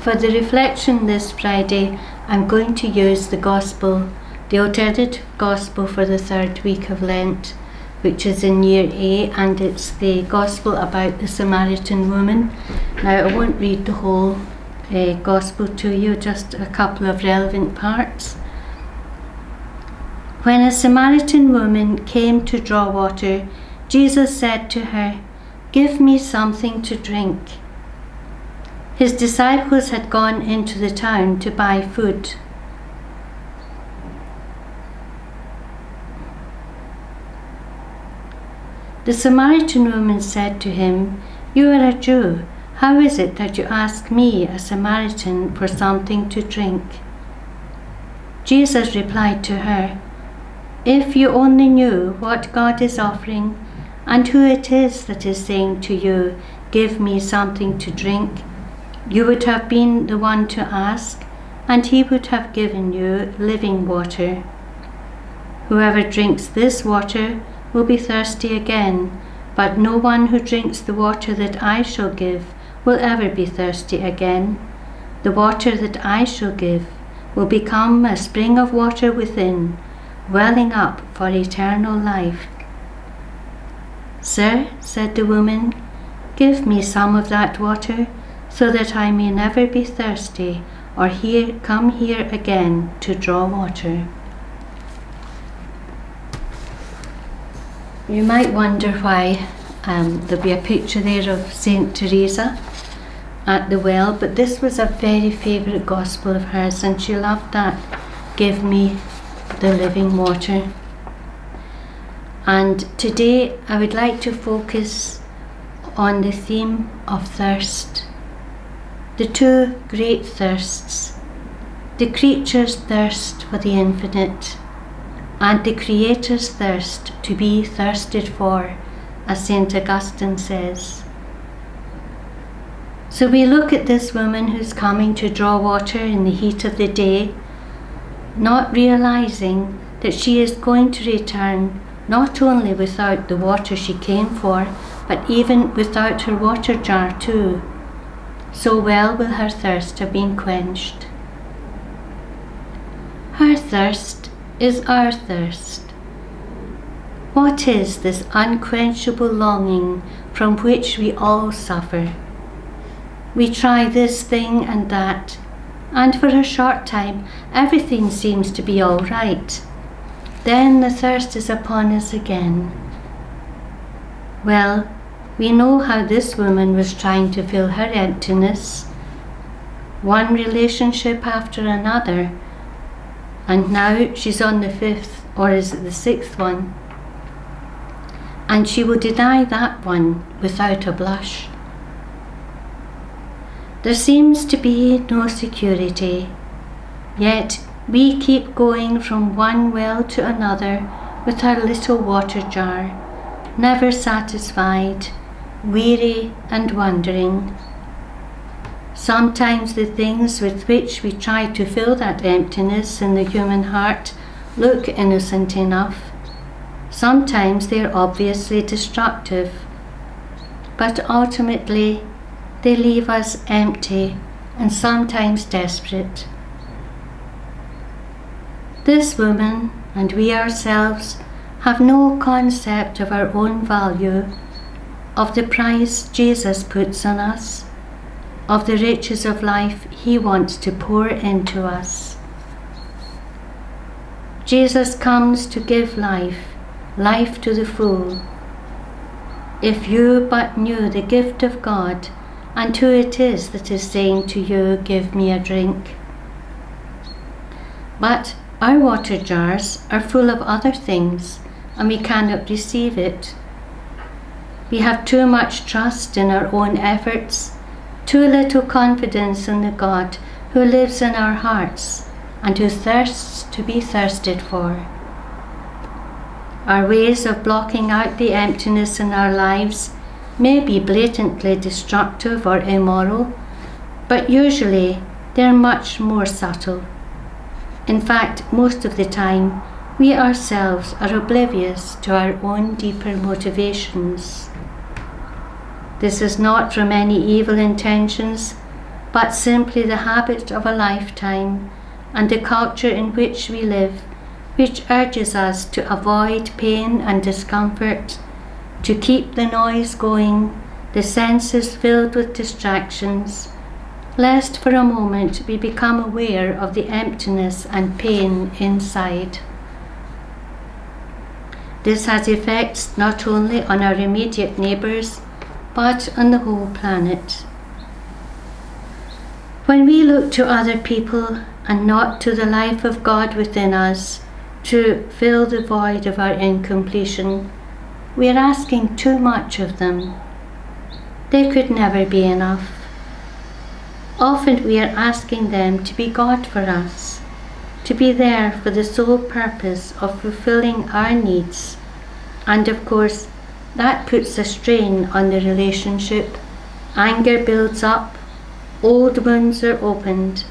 For the reflection this Friday, I'm going to use the alternative gospel for the third week of Lent, which is in year A, and it's the gospel about the Samaritan woman. Now, I won't read the whole gospel to you, just a couple of relevant parts. When a Samaritan woman came to draw water, Jesus said to her, "Give me something to drink." His disciples had gone into the town to buy food. The Samaritan woman said to him, "You are a Jew. How is it that you ask me, a Samaritan, for something to drink?" Jesus replied to her, "If you only knew what God is offering and who it is that is saying to you, 'Give me something to drink,' you would have been the one to ask, and he would have given you living water. Whoever drinks this water will be thirsty again, but no one who drinks the water that I shall give will ever be thirsty again. The water that I shall give will become a spring of water within, welling up for eternal life." "Sir," said the woman, "give me some of that water, so that I may never be thirsty or come here again to draw water." You might wonder why there'll be a picture there of Saint Teresa at the well, but this was a very favourite gospel of hers, and she loved that, "Give me the living water." And today I would like to focus on the theme of thirst. The two great thirsts, the creature's thirst for the infinite and the Creator's thirst to be thirsted for, as St. Augustine says. So we look at this woman who's coming to draw water in the heat of the day, not realizing that she is going to return not only without the water she came for, but even without her water jar too. So well will her thirst have been quenched. Her thirst is our thirst. What is this unquenchable longing from which we all suffer? We try this thing and that, and for a short time everything seems to be all right. Then the thirst is upon us again. Well, we know how this woman was trying to fill her emptiness, one relationship after another, and now she's on the 5th, or is it the 6th one? And she will deny that one without a blush. There seems to be no security, yet we keep going from one well to another with our little water jar, never satisfied, weary and wandering. Sometimes the things with which we try to fill that emptiness in the human heart look innocent enough. Sometimes they are obviously destructive, but ultimately they leave us empty and sometimes desperate. This woman and we ourselves have no concept of our own value, of the price Jesus puts on us, of the riches of life He wants to pour into us. Jesus comes to give life, life to the full. If you but knew the gift of God and who it is that is saying to you, "Give me a drink." But our water jars are full of other things, and we cannot receive it. We have too much trust in our own efforts, too little confidence in the God who lives in our hearts and who thirsts to be thirsted for. Our ways of blocking out the emptiness in our lives may be blatantly destructive or immoral, but usually they're much more subtle. In fact, most of the time, we ourselves are oblivious to our own deeper motivations. This is not from any evil intentions, but simply the habit of a lifetime and the culture in which we live, which urges us to avoid pain and discomfort, to keep the noise going, the senses filled with distractions, lest for a moment we become aware of the emptiness and pain inside. This has effects not only on our immediate neighbours, but on the whole planet. When we look to other people and not to the life of God within us to fill the void of our incompletion, we are asking too much of them. They could never be enough. Often we are asking them to be God for us, to be there for the sole purpose of fulfilling our needs, and of course that puts a strain on the relationship. Anger builds up, old wounds are opened,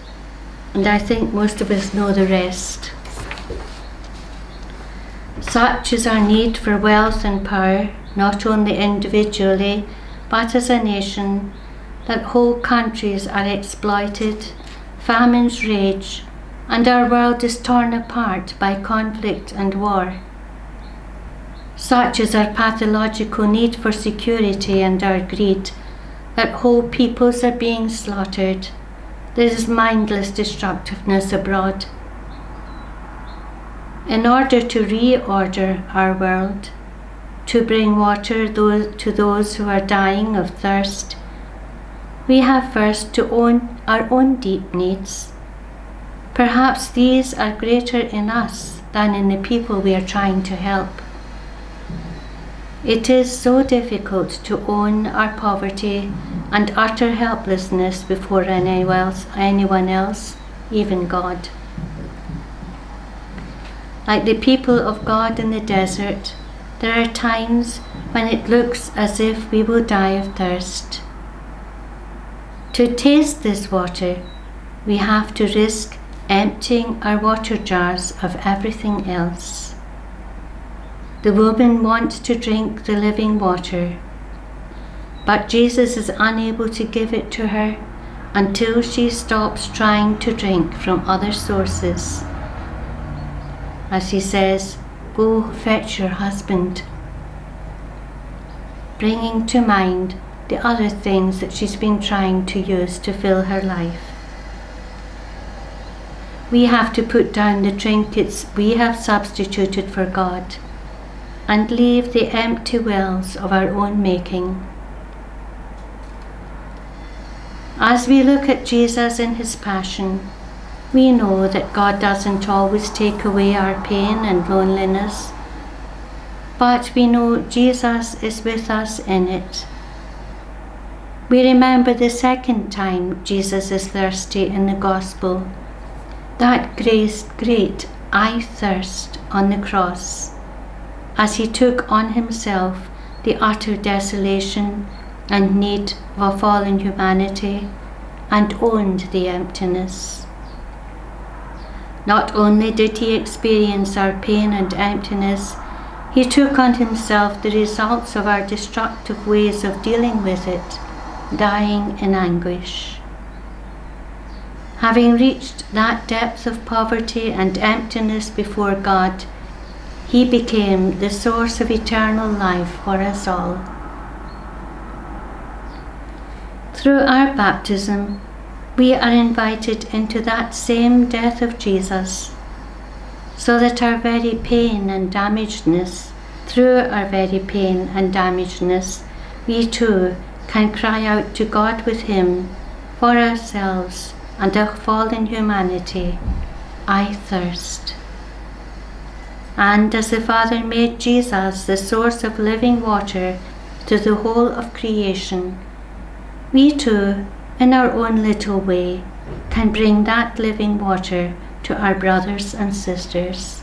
and I think most of us know the rest. Such is our need for wealth and power, not only individually, but as a nation, that whole countries are exploited, famines rage, and our world is torn apart by conflict and war. Such is our pathological need for security and our greed, that whole peoples are being slaughtered. There is mindless destructiveness abroad. In order to reorder our world, to bring water to those who are dying of thirst, we have first to own our own deep needs. Perhaps these are greater in us than in the people we are trying to help. It is so difficult to own our poverty and utter helplessness before anyone else, even God. Like the people of God in the desert, there are times when it looks as if we will die of thirst. To taste this water, we have to risk emptying our water jars of everything else. The woman wants to drink the living water, but Jesus is unable to give it to her until she stops trying to drink from other sources. As he says, "Go fetch your husband," bringing to mind the other things that she's been trying to use to fill her life. We have to put down the trinkets we have substituted for God and leave the empty wells of our own making. As we look at Jesus in his passion, we know that God doesn't always take away our pain and loneliness, but we know Jesus is with us in it. We remember the second time Jesus is thirsty in the Gospel, that great "I thirst" on the cross, as he took on himself the utter desolation and need of a fallen humanity and owned the emptiness. Not only did he experience our pain and emptiness, he took on himself the results of our destructive ways of dealing with it, dying in anguish. Having reached that depth of poverty and emptiness before God, he became the source of eternal life for us all. Through our baptism, we are invited into that same death of Jesus, so that through our very pain and damagedness, we too can cry out to God with him for ourselves and our fallen humanity, "I thirst." And as the Father made Jesus the source of living water to the whole of creation, we too, in our own little way, can bring that living water to our brothers and sisters.